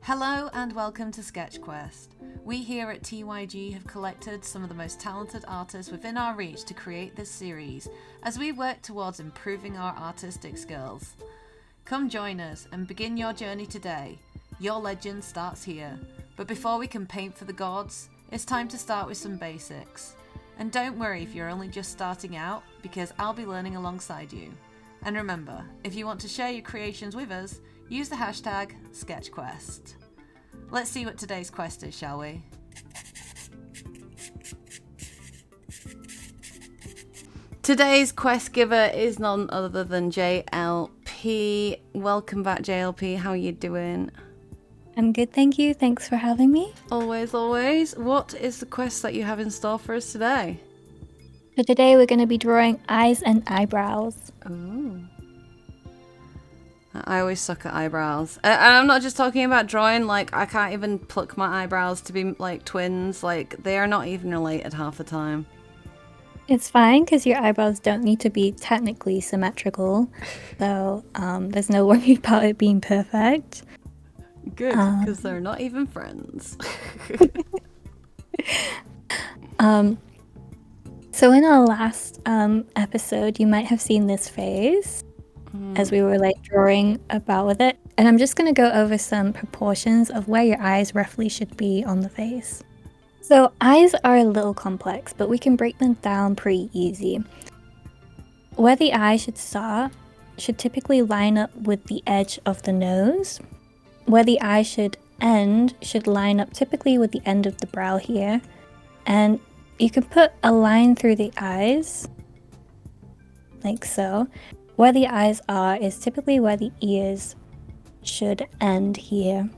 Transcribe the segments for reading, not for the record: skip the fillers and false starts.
Hello and welcome to Sketch Quest. We here at TYG have collected some of the most talented artists within our reach to create this series as we work towards improving our artistic skills. Come join us and begin your journey today. Your legend starts here. But before we can paint for the gods, it's time to start with some basics. And don't worry if you're only just starting out, because I'll be learning alongside you. And remember, if you want to share your creations with us, use the hashtag SketchQuest. Let's see what today's quest is, shall we? Today's quest giver is none other than J.L.P. Welcome back, J.L.P. How are you doing? I'm good, thank you. Thanks for having me. Always, always. What is the quest that you have in store for us today? So today we're going to be drawing eyes and eyebrows. Ooh. I always suck at eyebrows. And I'm not just talking about drawing, like, I can't even pluck my eyebrows to be, like, twins. Like, they are not even related half the time. It's fine, because your eyebrows don't need to be technically symmetrical. So, there's no worry about it being perfect. Good, because they're not even friends. So in our last episode, you might have seen this phase. As we were like drawing about with it. And I'm just going to go over some proportions of where your eyes roughly should be on the face. So eyes are a little complex, but we can break them down pretty easy. Where the eye should start should typically line up with the edge of the nose. Where the eye should end should line up typically with the end of the brow here. And you can put a line through the eyes, like so. Where the eyes are is typically where the ears should end here.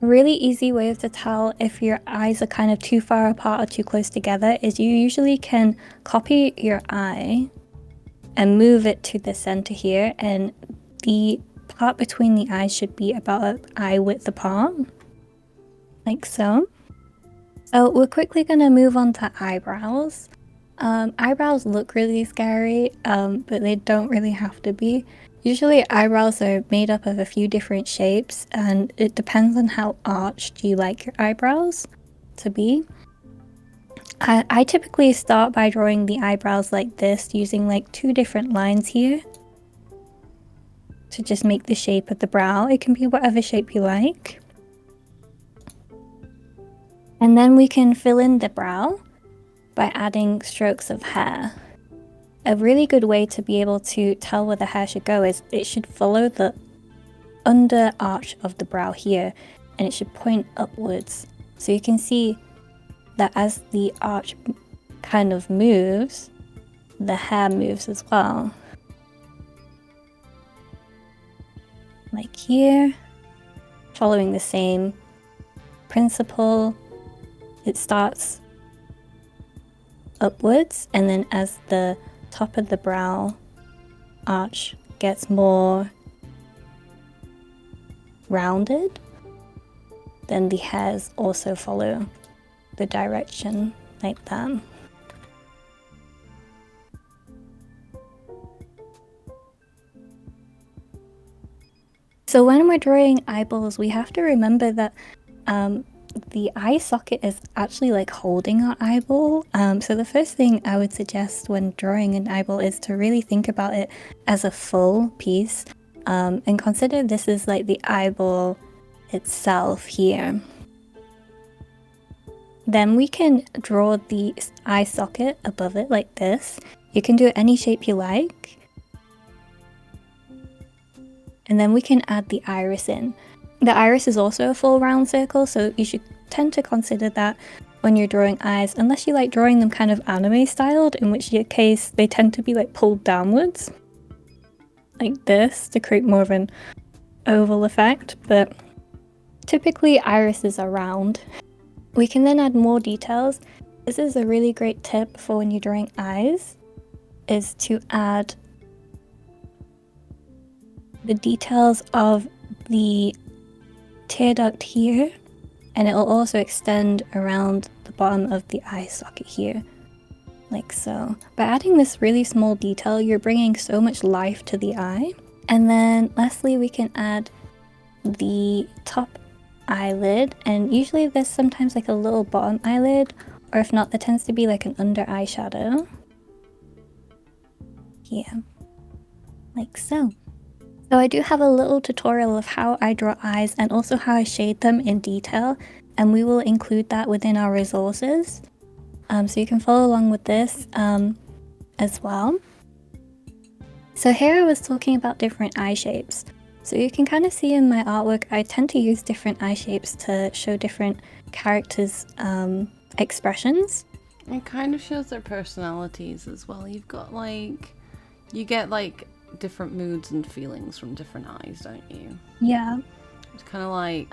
A really easy way to tell if your eyes are kind of too far apart or too close together is you usually can copy your eye and move it to the center here, and the part between the eyes should be about an eye width apart, like so. So we're quickly going to move on to eyebrows. Eyebrows look really scary, but they don't really have to be. Usually eyebrows are made up of a few different shapes, and it depends on how arched you like your eyebrows to be. I typically start by drawing the eyebrows like this, using like two different lines here to just make the shape of the brow. It can be whatever shape you like. And then we can fill in the brow by adding strokes of hair. A really good way to be able to tell where the hair should go is it should follow the under arch of the brow here, and it should point upwards. So you can see that as the arch kind of moves, the hair moves as well. Like here, following the same principle, it starts upwards, and then as the top of the brow arch gets more rounded, then the hairs also follow the direction like that. So when we're drawing eyeballs, we have to remember that the eye socket is actually like holding our eyeball. So the first thing I would suggest when drawing an eyeball is to really think about it as a full piece, and consider this is like the eyeball itself here. Then we can draw the eye socket above it like this. You can do it any shape you like. And then we can add the iris in. The iris is also a full round circle, so you should tend to consider that when you're drawing eyes, unless you like drawing them kind of anime styled, in which case they tend to be like pulled downwards, like this, to create more of an oval effect, but typically irises are round. We can then add more details. This is a really great tip for when you're drawing eyes, is to add the details of the tear duct here And it will also extend around the bottom of the eye socket here, like so. By adding this really small detail, you're bringing so much life to the eye. And then lastly, we can add the top eyelid, and usually there's sometimes like a little bottom eyelid, or if not, there tends to be like an under eye shadow. Here, like so. So I do have a little tutorial of how I draw eyes and also how I shade them in detail, and we will include that within our resources. So you can follow along with this as well. So here I was talking about different eye shapes. So you can kind of see in my artwork, I tend to use different eye shapes to show different characters' expressions. It kind of shows their personalities as well. You've got like, you get like different moods and feelings from different eyes, don't you? Yeah. It's kind of like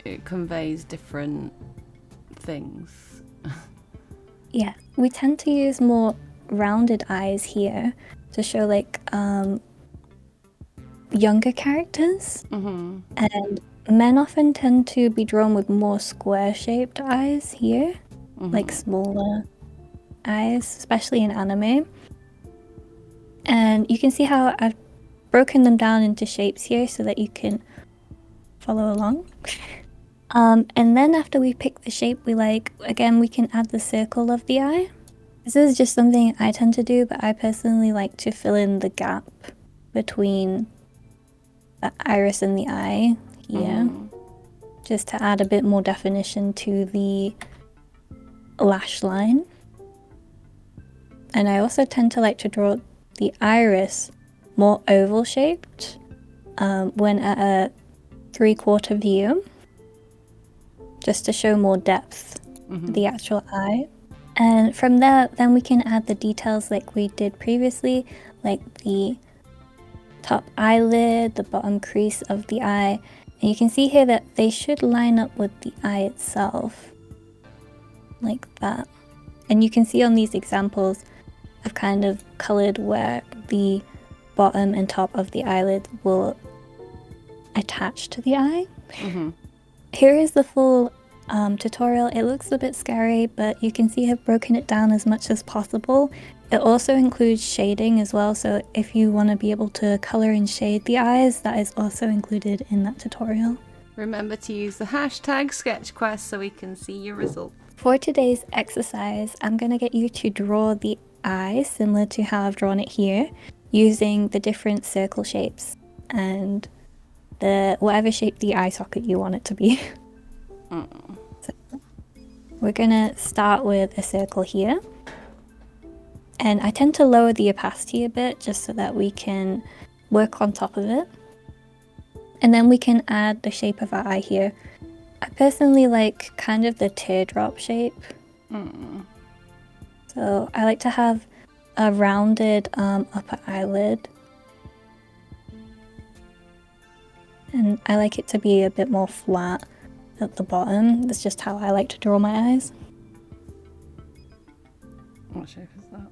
it conveys different things. Yeah, we tend to use more rounded eyes here to show like younger characters. Mm-hmm. And men often tend to be drawn with more square-shaped eyes here, like smaller eyes, especially in anime. And you can see how I've broken them down into shapes here so that you can follow along. And then after we pick the shape we like, again, we can add the circle of the eye. This is just something I tend to do, but I personally like to fill in the gap between the iris and the eye here, just to add a bit more definition to the lash line. And I also tend to like to draw the iris more oval shaped when at a 3/4 view, just to show more depth to the actual eye. And from there, then we can add the details like we did previously, like the top eyelid, the bottom crease of the eye. And you can see here that they should line up with the eye itself, like that. And you can see on these examples, I've kind of colored where the bottom and top of the eyelid will attach to the eye. Here is the full tutorial. It looks a bit scary, but you can see I've broken it down as much as possible. It also includes shading as well, so if you want to be able to color and shade the eyes, that is also included in that tutorial. Remember to use the hashtag SketchQuest so we can see your results. For today's exercise, I'm going to get you to draw the eye similar to how I've drawn it here, using the different circle shapes and the whatever shape the eye socket you want it to be. So we're gonna start with a circle here, and I tend to lower the opacity a bit just so that we can work on top of it, and then we can add the shape of our eye here. I personally like kind of the teardrop shape, so I like to have a rounded upper eyelid, and I like it to be a bit more flat at the bottom. That's just how I like to draw my eyes. What shape is that?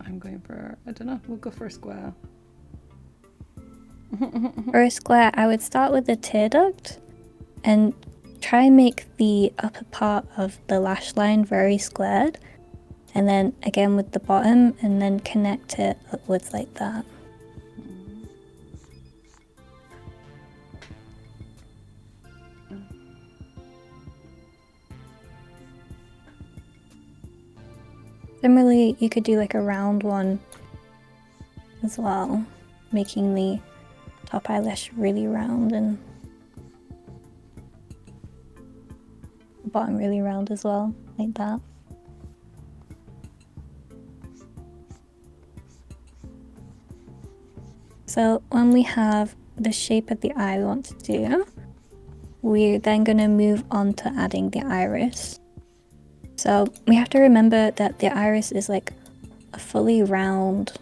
I'm going for, I don't know, we'll go for a square. For a square, I would start with the tear duct and try and make the upper part of the lash line very squared, and then again with the bottom, and then connect it upwards like that. Similarly, you could do like a round one as well, making the top eyelash really round and the bottom really round as well, like that. So when we have the shape of the eye we want to do, we're then going to move on to adding the iris. So we have to remember that the iris is like a fully round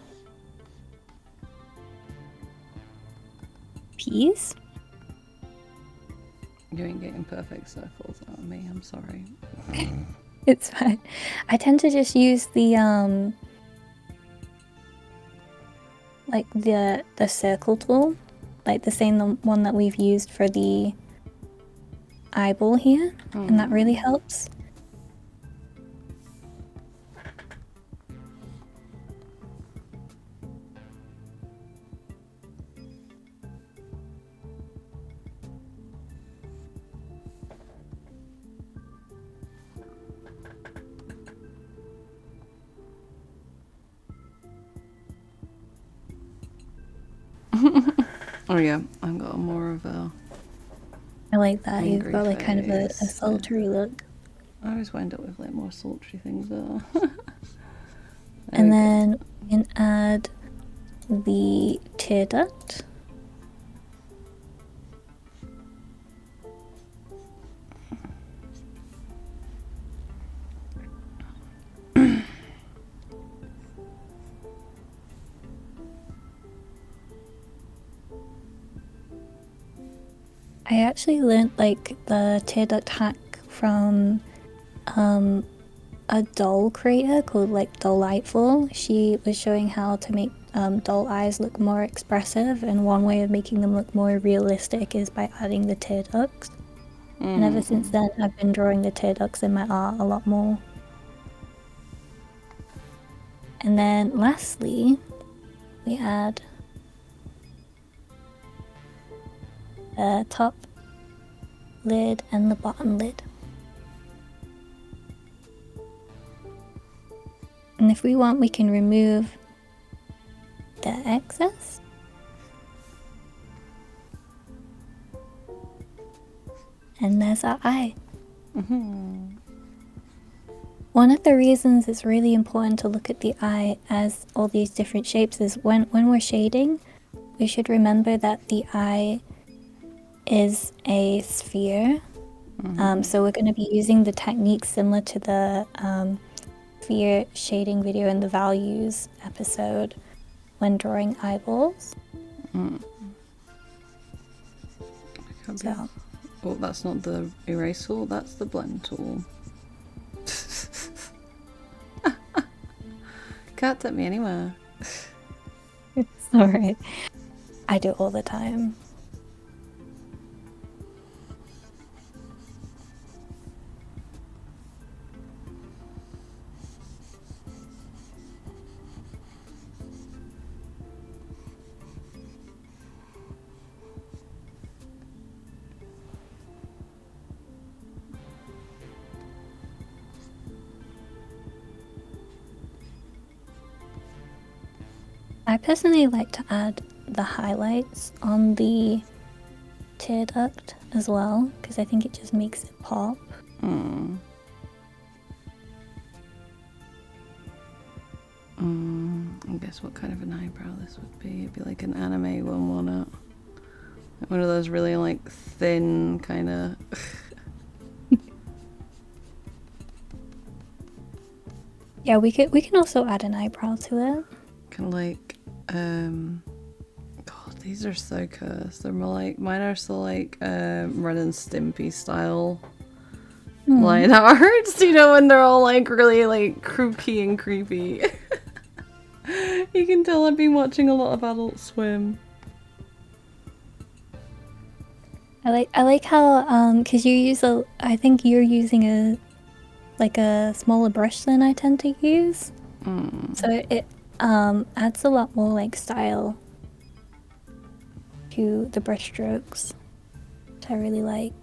piece. You ain't getting perfect circles out of me, I'm sorry. It's fine. I tend to just use the like the circle tool, like the same one that we've used for the eyeball here, and that really helps. Oh yeah, I've got more of a... I like that. You've angry got like kind of a face. sultry look. I always wind up with like more sultry things though. And then we can add the tear duct. I actually learned like the tear duct hack from a doll creator called like Delightful. She was showing how to make doll eyes look more expressive, and one way of making them look more realistic is by adding the tear ducts. And ever since then, I've been drawing the tear ducts in my art a lot more. And then lastly, we add the top lid and the bottom lid. And if we want, we can remove the excess. And there's our eye. One of the reasons it's really important to look at the eye as all these different shapes is when we're shading, we should remember that the eye is a sphere. So we're going to be using the techniques similar to the sphere shading video in the values episode when drawing eyeballs. So. Oh, that's not the erase tool, that's the blend tool. Can't take me anywhere. It's alright. I do it all the time. I personally like to add the highlights on the tear duct as well, because I think it just makes it pop. I guess what kind of an eyebrow this would be. It'd be like an anime one, wouldn't it? Like one of those really like thin kind of... Yeah, we can also add an eyebrow to it. Kind of like, God, these are so cursed. They're more like, mine are still like Ren and Stimpy style line arts, you know, when they're all like really like kooky and creepy. You can tell I've been watching a lot of Adult Swim. I like how because you use I think you're using a smaller brush than I tend to use. So it adds a lot more like style to the brush strokes, which I really like.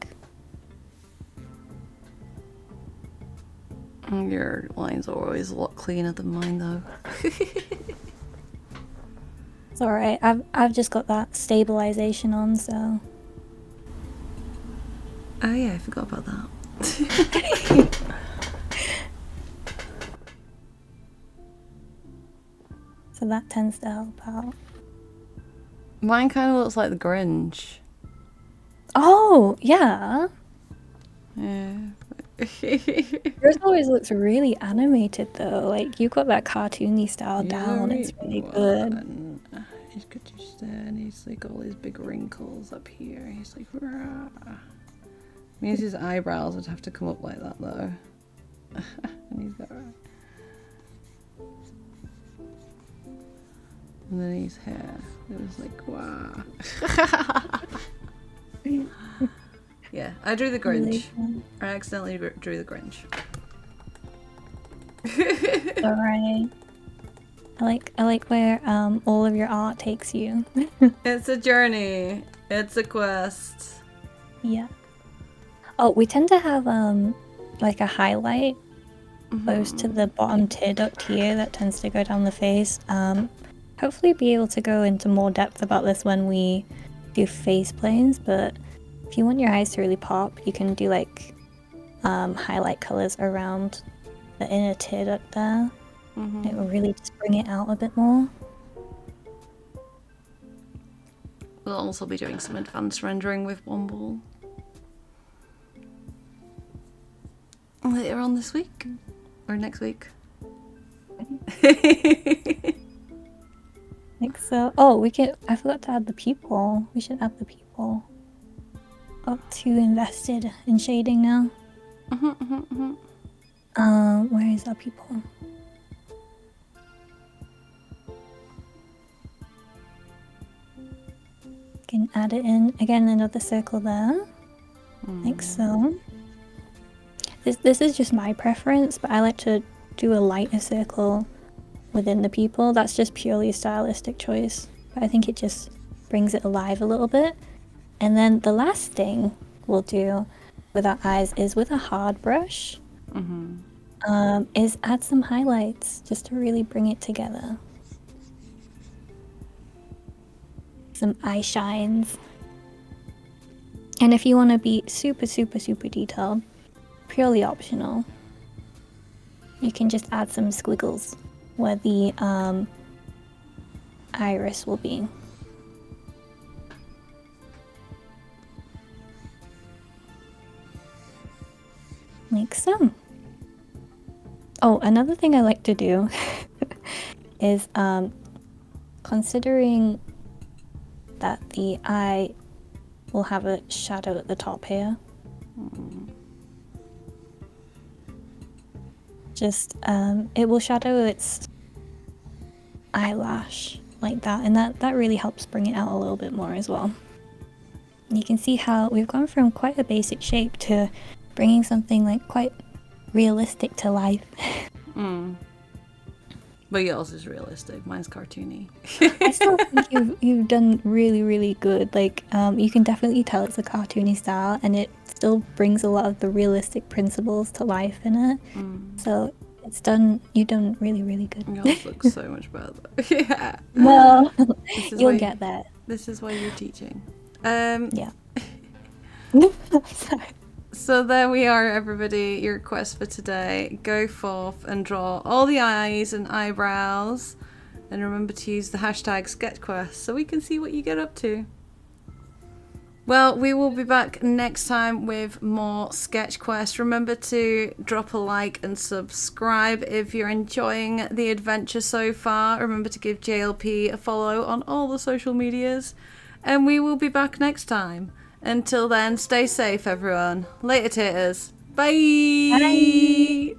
Your lines are always a lot cleaner than mine though. It's alright, I've just got that stabilization on, so... Oh yeah, I forgot about that. So that tends to help out. Mine kind of looks like the Grinch. Oh, yeah! Yeah. Yours always looks really animated though, like you've got that cartoony style down, it's really good. He's got to stand, he's like all these big wrinkles up here, he's like rah. Means his eyebrows would have to come up like that though. And he's got and then his hair, it was like wow. Yeah, I drew the Really Grinch. fun. I accidentally drew the Grinch. Alright. I like where all of your art takes you. It's a journey. It's a quest. Yeah. Oh, we tend to have like a highlight close to the bottom tear duct here that tends to go down the face. Hopefully be able to go into more depth about this when we do face planes, but if you want your eyes to really pop, you can do like highlight colors around the inner tear duct there. It will really just bring it out a bit more. We'll also be doing some advanced rendering with Womble later on this week or next week. Like so. Oh, I forgot to add the people. We should add the people. Got too invested in shading now. Where is our people? Can add it in again. Another circle there, like so. This is just my preference, but I like to do a lighter circle within the people. That's just purely a stylistic choice, but I think it just brings it alive a little bit. And then the last thing we'll do with our eyes is with a hard brush. Is add some highlights just to really bring it together. Some eye shines. And if you want to be super detailed, purely optional, you can just add some squiggles where the iris will be. Like so. Oh, another thing I like to do is considering that the eye will have a shadow at the top here. Just it will shadow its eyelash like that, and that really helps bring it out a little bit more as well. And you can see how we've gone from quite a basic shape to bringing something like quite realistic to life. But yours is realistic. Mine's cartoony. I still think you've done really good. Like you can definitely tell it's a cartoony style, and it still brings a lot of the realistic principles to life in it. So you've done really good. Yours looks so much better. Yeah. Well, you'll why, get that. This is why you're teaching. Yeah. Sorry. So there we are, everybody. Your quest for today. Go forth and draw all the eyes and eyebrows. And remember to use the hashtag SketchQuest so we can see what you get up to. Well, we will be back next time with more SketchQuest. Remember to drop a like and subscribe if you're enjoying the adventure so far. Remember to give JLP a follow on all the social medias. And we will be back next time. Until then, stay safe, everyone. Later, taters. Bye! Bye!